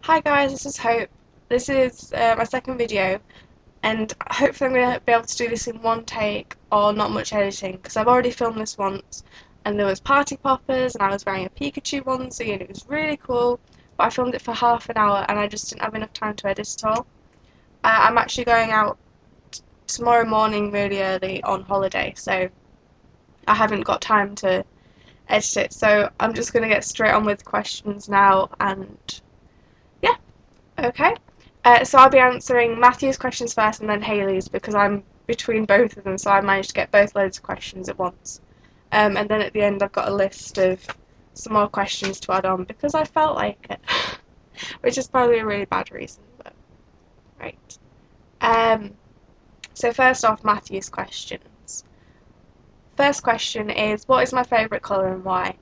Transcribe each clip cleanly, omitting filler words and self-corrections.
Hi guys, this is Hope. This is my second video, and hopefully I'm going to be able to do this in one take or not much editing, because I've already filmed this once, and there was party poppers, and I was wearing a Pikachu onesie, and it was really cool, but I filmed it for half an hour, and I just didn't have enough time to edit it all. I'm actually going out tomorrow morning really early on holiday, so I haven't got time to edit it, so I'm just going to get straight on with questions now, and yeah. Okay. So I'll be answering Matthew's questions first and then Hayley's because I'm between both of them, so I managed to get both loads of questions at once. And then at the end I've got a list of some more questions to add on because I felt like it, which is probably a really bad reason, but right. So first off, Matthew's questions. First question is, what is my favourite colour and why?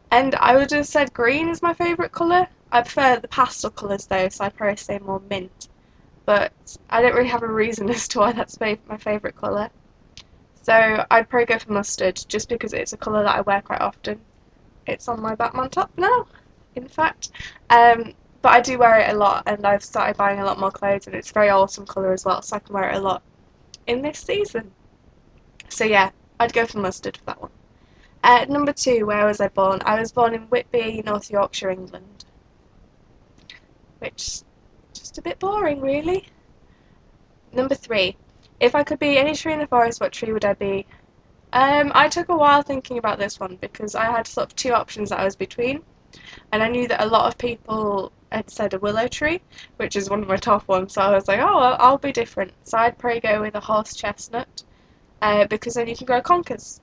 And I would have said green is my favourite colour. I prefer the pastel colours though, so I'd probably say more mint. But I don't really have a reason as to why that's my favourite colour. So I'd probably go for mustard, just because it's a colour that I wear quite often. It's on my Batman top now, in fact. But I do wear it a lot, and I've started buying a lot more clothes, and it's a very autumn colour as well, so I can wear it a lot in this season. So yeah, I'd go for mustard for that one. Number 2, where was I born? I was born in Whitby, North Yorkshire, England. Which is just a bit boring, really. Number 3, if I could be any tree in the forest, what tree would I be? I took a while thinking about this one because I had sort of two options that I was between, and I knew that a lot of people had said a willow tree, which is one of my top ones, so I was like, oh, well, I'll be different. So I'd probably go with a horse chestnut, because then you can grow conkers,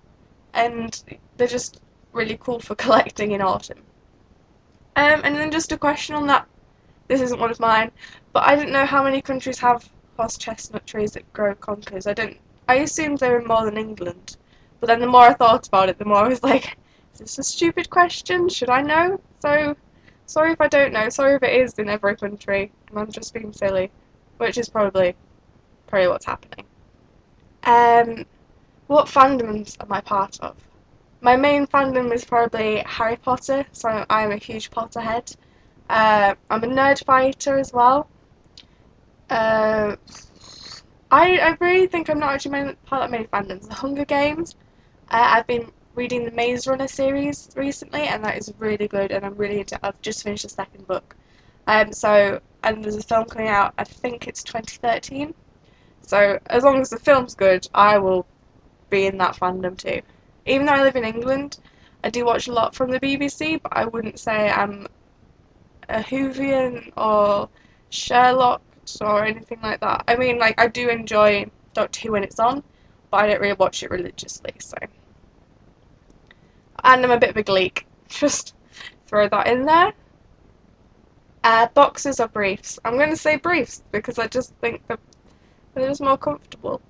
and they're just really cool for collecting in autumn. And then just a question on that. This isn't one of mine, but I didn't know how many countries have horse chestnut trees that grow conkers. I assumed they were more than England, but then the more I thought about it, the more I was like, is this a stupid question? Should I know? So, sorry if I don't know. Sorry if it is in every country, and I'm just being silly, which is probably what's happening. Um, what fandoms am I part of? My main fandom is probably Harry Potter, so I'm a huge Potterhead. I'm a nerd fighter as well. Uh, I really think I'm not actually part of many fandoms. The Hunger Games. I've been reading the Maze Runner series recently, and that is really good, and I'm really into it. I've just finished the second book. And there's a film coming out, I think it's 2013. So as long as the film's good, I will be in that fandom too. Even though I live in England, I do watch a lot from the BBC, but I wouldn't say I'm a Whovian or Sherlock or anything like that. I mean, like, I do enjoy Doctor Who when it's on, but I don't really watch it religiously, so. And I'm a bit of a Gleek. Just throw that in there. Boxers or briefs? I'm going to say briefs because I just think that they're just more comfortable.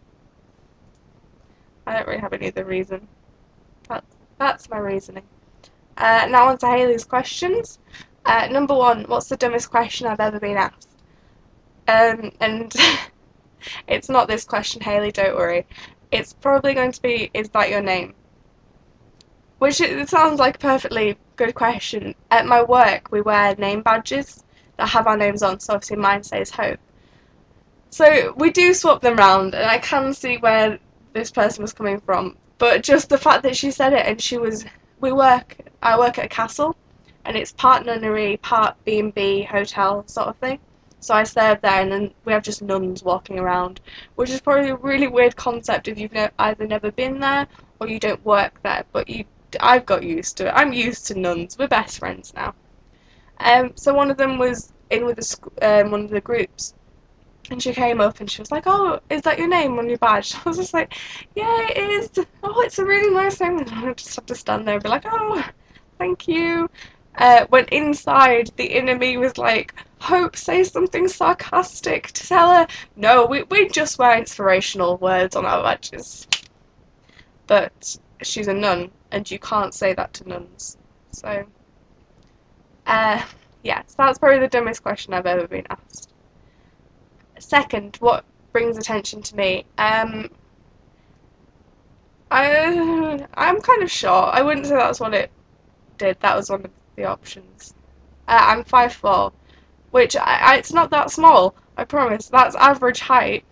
I don't really have any other reason. That's my reasoning. Now on to Hayley's questions. Number 1, what's the dumbest question I've ever been asked? And it's not this question, Hayley, don't worry. It's probably going to be, is that your name? Which it sounds like a perfectly good question. At my work, we wear name badges that have our names on, so obviously mine says Hope. So we do swap them round, and I can see where this person was coming from. But just the fact that she said it, and I work at a castle, and it's part nunnery, part B&B hotel sort of thing. So I serve there, and then we have just nuns walking around, which is probably a really weird concept if you've either never been there or you don't work there. But I've got used to it. I'm used to nuns. We're best friends now. So one of them was in with one of the groups, and she came up and she was like, "Oh, is that your name on your badge?" I was just like, "Yeah, it is. Oh, it's a really nice name." And I just have to stand there and be like, "Oh, thank you." When inside, the inner me was like, "Hope, say something sarcastic to tell her." No, we just wear inspirational words on our badges. But she's a nun, and you can't say that to nuns. So, yeah, so that's probably the dumbest question I've ever been asked. Second, what brings attention to me? I'm kind of short. I wouldn't say that's what it did. That was one of the options. I'm 5'4", which it's not that small, I promise. That's average height,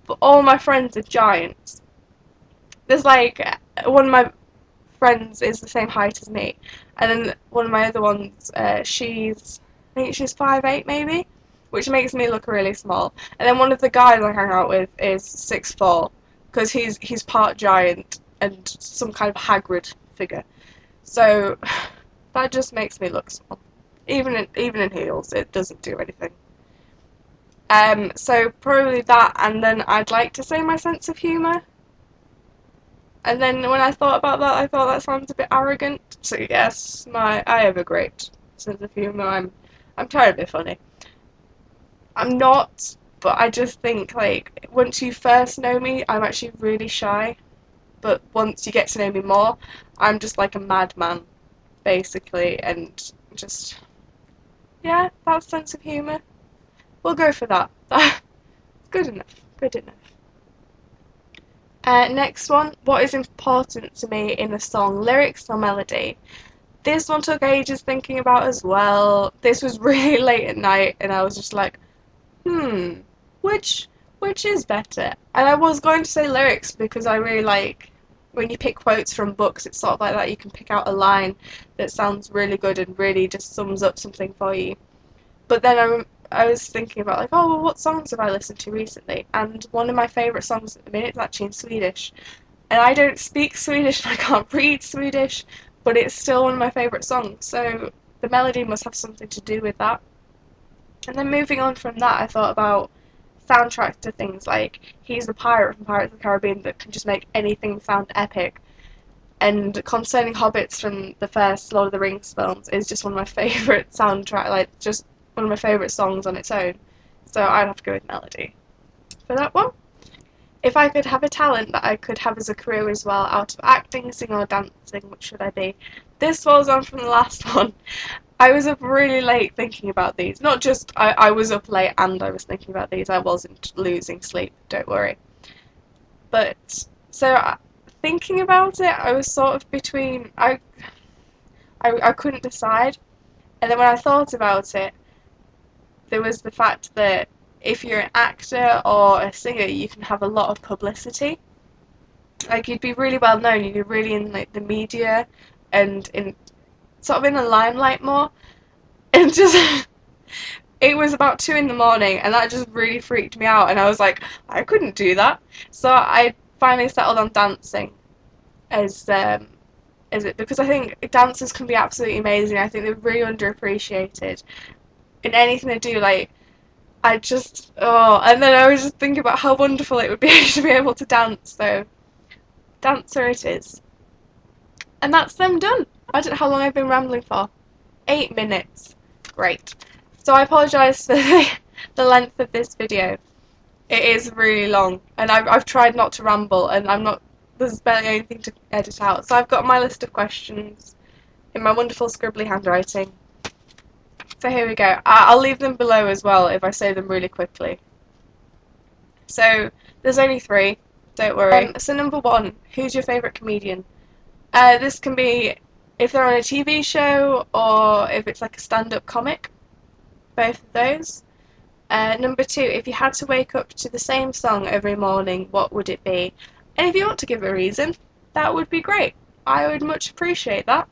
but all my friends are giants. There's like one of my friends is the same height as me, and then one of my other ones, I think she's 5'8" maybe, which makes me look really small. And then one of the guys I hang out with is 6'4", because he's part giant and some kind of Hagrid figure. So that just makes me look small. Even in heels, it doesn't do anything. So probably that, and then I'd like to say my sense of humour. And then when I thought about that, I thought that sounds a bit arrogant. So yes, I have a great sense of humour. I'm terribly funny. I'm not, but I just think, like, once you first know me, I'm actually really shy. But once you get to know me more, I'm just like a madman, basically, and just, yeah, that's sense of humour. We'll go for that. Good enough. Good enough. Next one, what is important to me in a song, lyrics or melody? This one took ages thinking about as well. This was really late at night, and I was just like, which is better? And I was going to say lyrics because I really like when you pick quotes from books. It's sort of like that. You can pick out a line that sounds really good and really just sums up something for you. But then I was thinking about, like, oh, well, what songs have I listened to recently? And one of my favourite songs at the minute is actually in Swedish. And I don't speak Swedish and I can't read Swedish, but it's still one of my favourite songs. So the melody must have something to do with that. And then moving on from that, I thought about soundtracks to things like He's the Pirate from Pirates of the Caribbean that can just make anything sound epic. And Concerning Hobbits from the first Lord of the Rings films is just one of my favourite soundtracks, like, just one of my favourite songs on its own. So I'd have to go with melody for that one. If I could have a talent that I could have as a career as well, out of acting, singing or dancing, what should I be? This falls on from the last one. I was up really late thinking about these. Not just I was up late and I was thinking about these. I wasn't losing sleep, don't worry. But, so thinking about it, I was sort of between, I couldn't decide. And then when I thought about it, there was the fact that if you're an actor or a singer, you can have a lot of publicity. Like, you'd be really well known, you'd be really in, like, the media and in sort of in the limelight more. And just it was about 2 in the morning, and that just really freaked me out. And I was like, I couldn't do that. So I finally settled on dancing as it, because I think dancers can be absolutely amazing. I think they're really underappreciated in anything they do. Like, and then I was just thinking about how wonderful it would be to be able to dance, so dancer it is. And that's them done. I don't know how long I've been rambling for. 8 minutes. Great. So I apologise for the length of this video. It is really long, and I've tried not to ramble, and there's barely anything to edit out. So I've got my list of questions in my wonderful scribbly handwriting. So here we go. I'll leave them below as well if I say them really quickly. So there's only 3, don't worry. So number 1, who's your favourite comedian? This can be if they're on a TV show or if it's like a stand-up comic. Both of those. Number 2, if you had to wake up to the same song every morning, what would it be? And if you want to give a reason, that would be great. I would much appreciate that.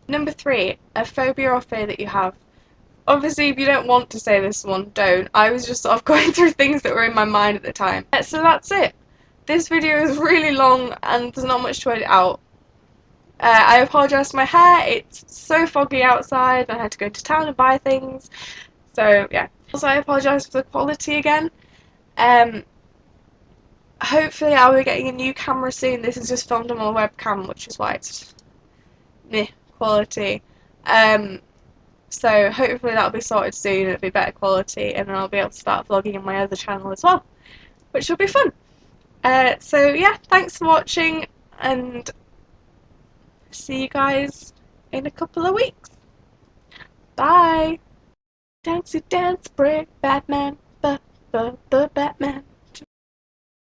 Number 3, a phobia or fear that you have. Obviously, if you don't want to say this one, don't. I was just sort of going through things that were in my mind at the time. So that's it. This video is really long and there's not much to edit out. I apologise for my hair. It's so foggy outside and I had to go to town and buy things. So, yeah. Also, I apologise for the quality again. Hopefully I'll be getting a new camera soon. This is just filmed on my webcam, which is why it's meh quality. So hopefully that'll be sorted soon, it'll be better quality, and then I'll be able to start vlogging on my other channel as well, which will be fun. So yeah, thanks for watching, and see you guys in a couple of weeks. Bye! Dance, dance, break, Batman, Batman.